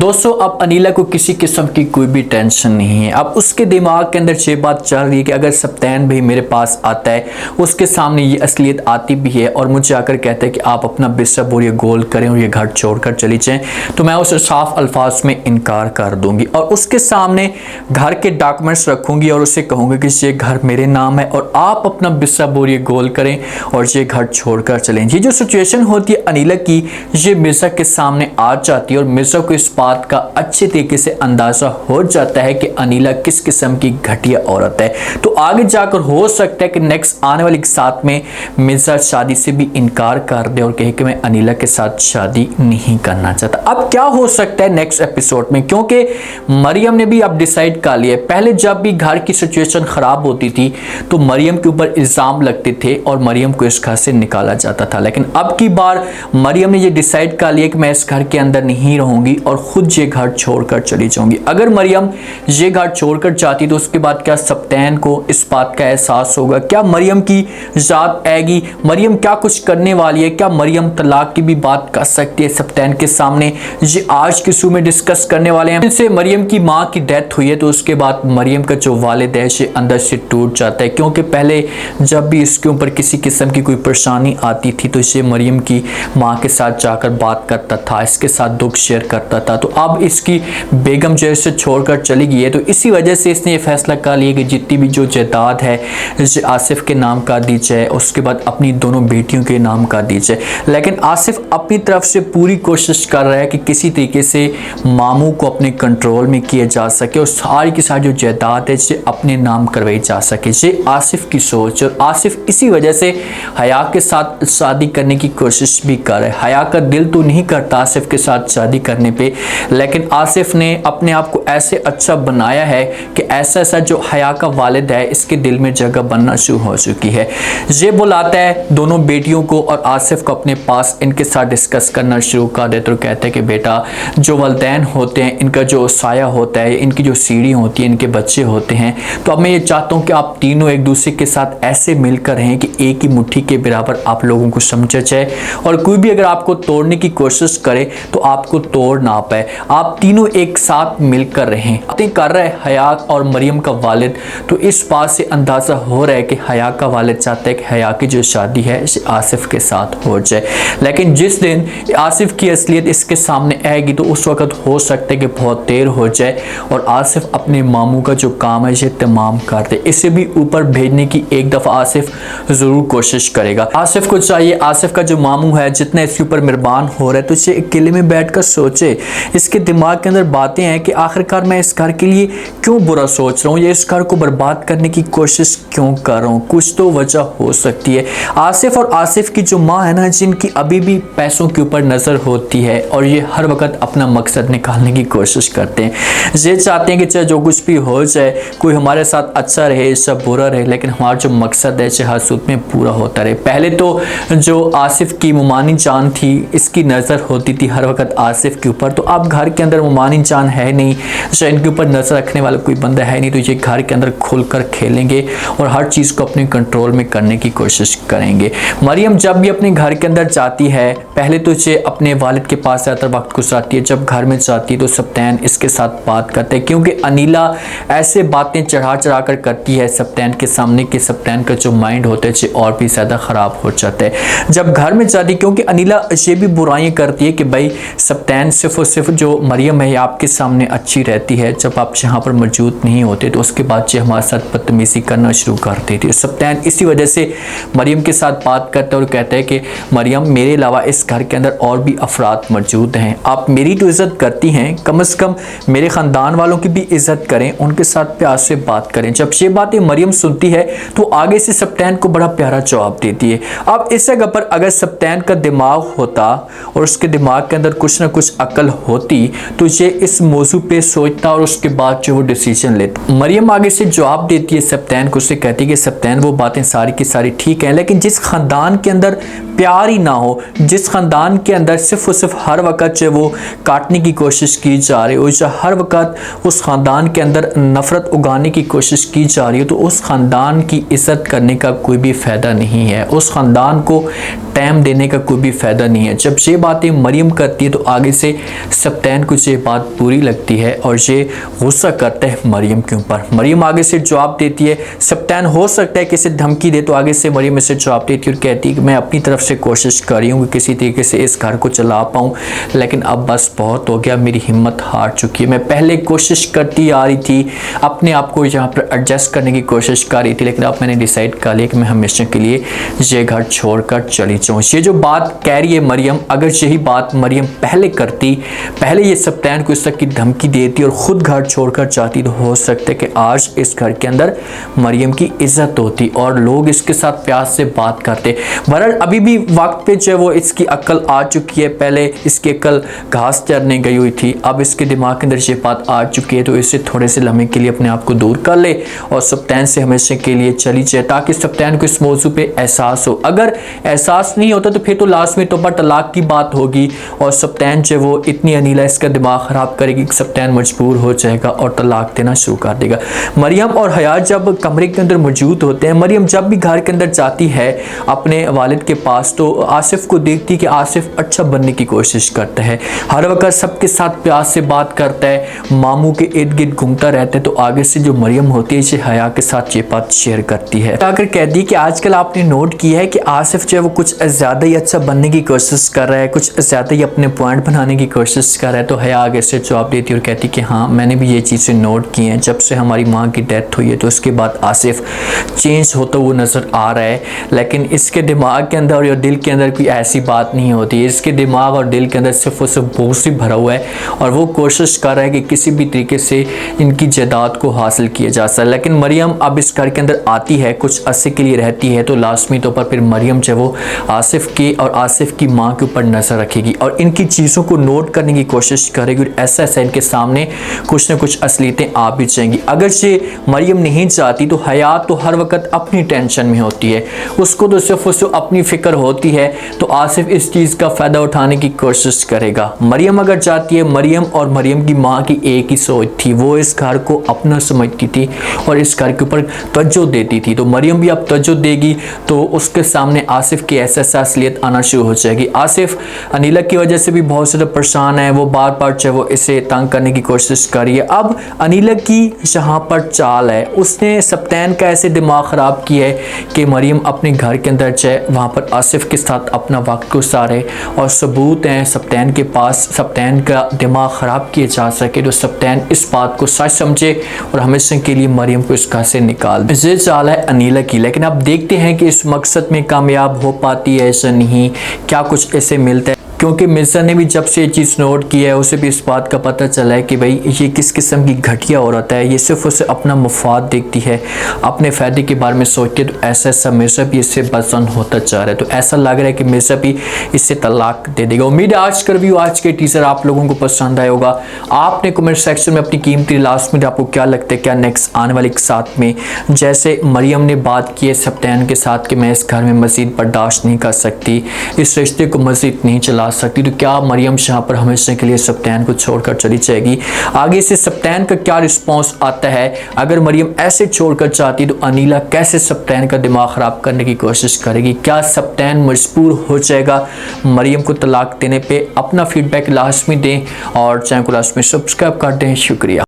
दोस्तों अब अनीला को किसी किस्म की कोई भी टेंशन नहीं है। अब उसके दिमाग के अंदर ये बात चल रही है कि अगर सप्तान भाई मेरे पास आता है, उसके सामने ये असलियत आती भी है और मुझे आकर कहता है कि आप अपना बिस्तर और ये गोल करें और ये घर छोड़कर चली जाएं, तो मैं उसे साफ अल्फाज में इनकार कर दूंगी और उसके सामने घर के डॉक्यूमेंट्स रखूंगी और उसे कहूँगी कि ये घर मेरे नाम है और आप अपना बिस्तर और ये गोल करें और ये घर छोड़कर चलें। ये जो सिचुएशन होती है अनीला की, ये मिर्जा के सामने आ जाती है और मिर्जा को इस बात का अच्छे तरीके से अंदाजा हो जाता है कि अनीला किस किस्म की घटिया औरत है। तो आगे जाकर हो सकता है कि नेक्स्ट आने वाले साथ में मिर्जा शादी से भी इनकार कर दे और कहे कि मैं अनीला के साथ शादी नहीं करना चाहता। अब क्या हो सकता है नेक्स्ट एपिसोड में, क्योंकि मरियम ने भी अब डिसाइड कर लिया है। पहले जब भी घर की सिचुएशन खराब होती थी तो मरियम के ऊपर इल्जाम लगते थे और मरियम को इस घर से निकाला जाता था, लेकिन अब की बार मरियम ने ये डिसाइड कर लिया कि मैं इस घर के अंदर नहीं रहूंगी और खुद ये घर छोड़कर चली जाऊंगी। अगर मरियम ये घर छोड़कर जाती तो उसके बाद क्या सप्तान को इस बात का एहसास होगा? क्या मरियम की जात आएगी? मरियम क्या कुछ करने वाली है? क्या मरियम तलाक की भी बात कर सकती है सप्तान के सामने? ये आज के शो में डिस्कस करने वाले हैं। जैसे मरियम की माँ की डेथ हुई है तो उसके बाद मरियम का जो वालिद है ये अंदर से टूट जाता है, क्योंकि पहले जब भी इसके ऊपर किसी किस्म की कोई परेशानी आती थी तो ये मरियम की माँ के साथ जाकर बात करता था, इसके साथ दुख शेयर करता था। तो अब इसकी बेगम जो है छोड़कर चली गई है, तो इसी वजह से इसने ये फैसला कर लिया कि जितनी भी जो जायदाद है आसिफ के नाम कर दी जाए, उसके बाद अपनी दोनों बेटियों के नाम कर दी जाए। लेकिन आसिफ अपनी तरफ से पूरी कोशिश कर रहा है कि किसी तरीके से मामू को अपने कंट्रोल में किया जा सके और सारी की सारी जो जायदाद है इसे अपने नाम करवाई जा सके। ये आसिफ की सोच और आसिफ इसी वजह से हया के साथ शादी करने की कोशिश भी कर रहा है। हया का दिल तो नहीं करता आसिफ के साथ शादी करने पे, लेकिन आसिफ ने अपने आप को ऐसे अच्छा बनाया है कि ऐसा ऐसा जो हया का वालिद है इसके दिल में जगह बनना शुरू हो चुकी है। ये बुलाता है दोनों बेटियों को और आसिफ को अपने पास इनके साथ डिस्कस करना शुरू कर देते और कहते हैं कि बेटा, जो वालिदैन होते हैं इनका जो साया होता है, इनकी जो सीढ़ी होती है, इनके बच्चे होते हैं। तो अब मैं ये चाहता हूँ कि आप तीनों एक दूसरे के साथ ऐसे मिलकर रहें कि एक ही मुट्ठी के बराबर आप लोगों को समझा जाए और कोई भी अगर आपको तोड़ने की कोशिश करे तो आपको तोड़ ना पाए। आप तीनों एक साथ मिलकर रहें। बातें कर रहा है हया और मरियम का वालिद, तो इस बात से अंदाज़ा हो रहा है कि हया का वालिद चाहता है कि हया की जो शादी है इसे आसिफ के साथ हो जाए। लेकिन जिस दिन आसिफ की असलियत इसके सामने आएगी तो उस वक्त हो सकता है कि बहुत देर हो जाए और आसिफ अपने मामू का जो काम है इसे तमाम कर दे। इसे भी ऊपर भेजने की एक दफ़ा आसिफ ज़रूर कोशिश करेगा। आसिफ को चाहिए आसिफ का जो मामू है जितना इसके ऊपर मेहरबान हो रहा है तो इसे अकेले में बैठकर सोचे। इसके दिमाग के अंदर बातें हैं कि आखिरकार मैं इस घर के लिए क्यों बुरा सोच रहा हूँ, या इस घर को बर्बाद करने की कोशिश क्यों कर रहा हूँ। कुछ तो वजह हो सकती है। आसिफ और आसिफ की जो माँ है ना, जिनकी अभी भी पैसों के ऊपर नज़र होती है और ये हर वक्त अपना मकसद निकालने की कोशिश करते हैं। ये चाहते हैं कि चाहे जो कुछ भी हो जाए, कोई हमारे साथ अच्छा रहे, सब बुरा रहे, लेकिन हमारा जो मकसद है चाहे हर सूरत में पूरा होता रहे। पहले तो जो आसिफ की मुमानी जान थी इसकी नज़र होती थी हर वक्त आसिफ के ऊपर, तो अब घर के अंदर मुमानी जान है नहीं, इनके ऊपर नजर रखने वाला कोई बंदा है नहीं, तो ये घर के अंदर खुलकर खेलेंगे और हर चीज़ को अपने कंट्रोल में करने की कोशिश करेंगे। मरियम जब भी अपने घर के अंदर जाती है पहले तो ये अपने वालिद के पास ज़्यादातर वक्त गुजारती है। जब घर में जाती है तो सप्तान इसके साथ बात करते हैं, क्योंकि अनीला ऐसे बातें चढ़ा चढ़ा कर करती है सप्तान के सामने कि सप्तान का जो माइंड होता है ये और भी ज़्यादा ख़राब हो जाता है जब घर में जाती, क्योंकि अनीला ये भी बुराइयाँ करती है कि भाई सप्तान सिर्फ और सिर्फ जो मरियम है आपके सामने अच्छी रहती है, जब आप यहाँ पर मौजूद नहीं होते तो उसके बाद ये हमारे साथ बदतमीजी करना शुरू कर देती है। सप्तान इसी वजह से मरियम के साथ बात करता है और कहता है कि मरियम, मेरे अलावा इस घर के अंदर और भी अफराद मौजूद हैं, आप मेरी तो इज़्ज़त करती हैं, कम से कम मेरे ख़ानदान वालों की भी इज़्ज़त करें, उनके साथ प्यार से बात करें। जब ये बातें मरियम सुनती है तो आगे से सप्तान को बड़ा प्यारा जवाब देती है। अब इस जगह पर अगर सप्तान का दिमाग होता और उसके दिमाग के अंदर कुछ ना कुछ अकल होती तो ये इस मौजू पे सोचता और उसके बाद जो वो डिसीजन लेता। मरियम आगे से जवाब देती है सप्तान को, उससे कहती है कि सप्तान वो बातें सारी की सारी ठीक हैं, लेकिन जिस खानदान के अंदर प्यार ही ना हो, जिस ख़ानदान के अंदर सिर्फ और सिर्फ हर वक्त जो वो काटने की कोशिश की जा रही हो, जो हर वक्त उस ख़ानदान के अंदर नफ़रत उगाने की कोशिश की जा रही हो, तो उस ख़ानदान की इज़्ज़त करने का कोई भी फ़ायदा नहीं है, उस ख़ानदान को टाइम देने का कोई भी फ़ायदा नहीं है। जब ये बातें मरियम करती है तो आगे से सब्तैन को ये बात बुरी लगती है और ये गुस्सा करता है मरियम के ऊपर। मरियम आगे से जवाब देती है, सब्तैन हो सकता है कि इसे धमकी दे, तो आगे से मरियम इसे जवाब देती है और कहती है कि मैं अपनी तरफ से कोशिश कर रही हूँ कि किसी तरीके से इस घर को चला पाऊँ, लेकिन अब बस बहुत हो गया, मेरी हिम्मत हार चुकी है। मैं पहले कोशिश करती आ रही थी, अपने आप को यहाँ पर एडजस्ट करने की कोशिश कर रही थी, लेकिन अब मैंने डिसाइड कर लिया कि मैं हमेशा के लिए ये घर छोड़कर चली जाऊँ। ये जो बात कह रही है मरियम, अगर यही बात मरियम पहले करती, पहले ये सब्तैन को इस तक की धमकी देती और ख़ुद घर छोड़कर जाती, तो हो सकता है कि आज इस घर के अंदर मरियम की इज्जत होती और लोग इसके साथ प्यार से बात करते। बहरहाल अभी भी वक्त पे जो वो इसकी अक्ल आ चुकी है, पहले इसकी अक्ल घास चरने गई हुई थी, अब इसके दिमाग के अंदर ये बात आ चुकी है, तो इसे थोड़े से लम्हे के लिए अपने आप को दूर कर ले और सब्तैन से हमेशा के लिए चली जाए, ताकि सब्तैन को इस मौजू पे एहसास हो। अगर एहसास नहीं होता तो फिर तो लास्ट में तो पर तलाक की बात होगी और सब्तैन जो वो इतनी अनीला इसका दिमाग ख़राब करेगी कि सब्तैन मजबूर हो जाएगा और तलाक देना शुरू कर देगा। मरियम और हयात जब कमरे के अंदर मौजूद होते हैं, मरियम जब भी घर के अंदर जाती है अपने वालिद के पास, तो आसिफ को देखती कि आसिफ अच्छा बनने की कोशिश करता है, हर वक्त सबके साथ प्यार से बात करता है, मामू के इर्द गिर्द घूमता रहता है। तो आगे से जो मरियम होती है, इसे हया के साथ ये बात शेयर करती है, आकर कहती है कि आजकल आपने नोट किया है कि आसिफ जो है वो कुछ ज़्यादा ही अच्छा बनने की कोशिश कर रहा है, कुछ ज़्यादा ही अपने पॉइंट बनाने की कोशिश कर रहा है। तो हया आगे से जवाब देती है और कहती कि हाँ, मैंने भी ये चीज़ें नोट की हैं, जब से हमारी माँ की डेथ हुई है तो उसके बाद आसिफ चेंज होता हुआ नज़र आ रहा है, लेकिन इसके दिमाग के अंदर और दिल के अंदर कोई ऐसी बात नहीं होती। इसके दिमाग और दिल के अंदर सिर्फ और सिर्फ बोझ ही भरा हुआ है और वो कोशिश कर रहा है कि किसी भी तरीके से इनकी जायदाद को हासिल किया जा सके। लेकिन मरियम अब इस घर के अंदर आती है, कुछ अरसे के लिए रहती है, तो लाजमी तौर पर फिर मरियम जो वो आसिफ के और आसिफ की माँ के ऊपर नज़र रखेगी और इनकी चीज़ों को नोट करने की कोशिश करेगी और ऐसा ऐसा इनके सामने कुछ ना कुछ असलियतें आ भी जाएंगी। अगर ये मरियम नहीं चाहती तो हयात तो हर वक्त अपनी टेंशन में होती है, उसको तो सिर्फ उसको अपनी फ़िक्र होती है, तो आसिफ इस चीज़ का फ़ायदा उठाने की कोशिश करेगा। मरियम अगर चाहती है, मरियम और मरियम की माँ की एक ही सोच थी, वो इस घर को अपना समझती थी और इस घर के ऊपर तवज्जो देती थी। तो मरियम भी अब तवज्जो देगी तो उसके सामने आसिफ की ऐसा असलियत आना शुरू हो जाएगी। आसिफ अनीला की वजह से भी बहुत ज़्यादा परेशान है, वो बार बार चाहे वो इसे तंग करने की कोशिश कर रही है। अब अनीला की जहाँ पर चाल है, उसने सब्तैन का ऐसे दिमाग ख़राब किया है कि मरियम अपने घर के अंदर चाहे वहाँ पर आसिफ के साथ अपना वक्त गुजारे और सबूत हैं सब्तैन के पास, सब्तैन का दिमाग ख़राब किया जा सके, तो सब्तैन इस बात को सच समझे और हमेशा के लिए मरियम को इस घर से निकाल दे। ये चाल है अनीला की, लेकिन अब देखते हैं कि इस मकसद में कामयाब हो पाती है ऐसा नहीं, क्या कुछ ऐसे मिलता है, क्योंकि मिर्ज़ा ने भी जब से ये चीज़ नोट की है उसे भी इस बात का पता चला है कि भाई ये किस किस्म की घटिया औरत है, ये सिर्फ उसे अपना मफाद देखती है, अपने फ़ायदे के बारे में सोचती है। तो ऐसा ऐसा मिर्ज़ा भी इससे बदसन होता जा रहा है, तो ऐसा लग रहा है कि मिर्ज़ा भी इससे तलाक दे देगा। उम्मीद है आज का रिव्यू, आज के टीज़र आप लोगों को पसंद आया होगा। आपने कमेंट सेक्शन में अपनी कीमती लास्ट में आपको क्या लगता है, क्या नेक्स्ट आने वाले के साथ में, जैसे मरियम ने बात की है सब्तैन के साथ कि मैं इस घर में मज़ीद बर्दाश्त नहीं कर सकती, इस रिश्ते को मज़ीद नहीं चला सकती, तो क्या मरियम शाह पर हमेशा के लिए सब्तैन को छोड़कर चली जाएगी? आगे से सब्तैन का क्या रिस्पांस आता है? अगर मरियम ऐसे छोड़कर चाहती तो अनीला कैसे सब्तैन का दिमाग ख़राब करने की कोशिश करेगी? क्या सब्तैन मजबूर हो जाएगा मरियम को तलाक देने पे? अपना फीडबैक लास्ट में दें और चैनल को लास्ट में सब्सक्राइब कर दें। शुक्रिया।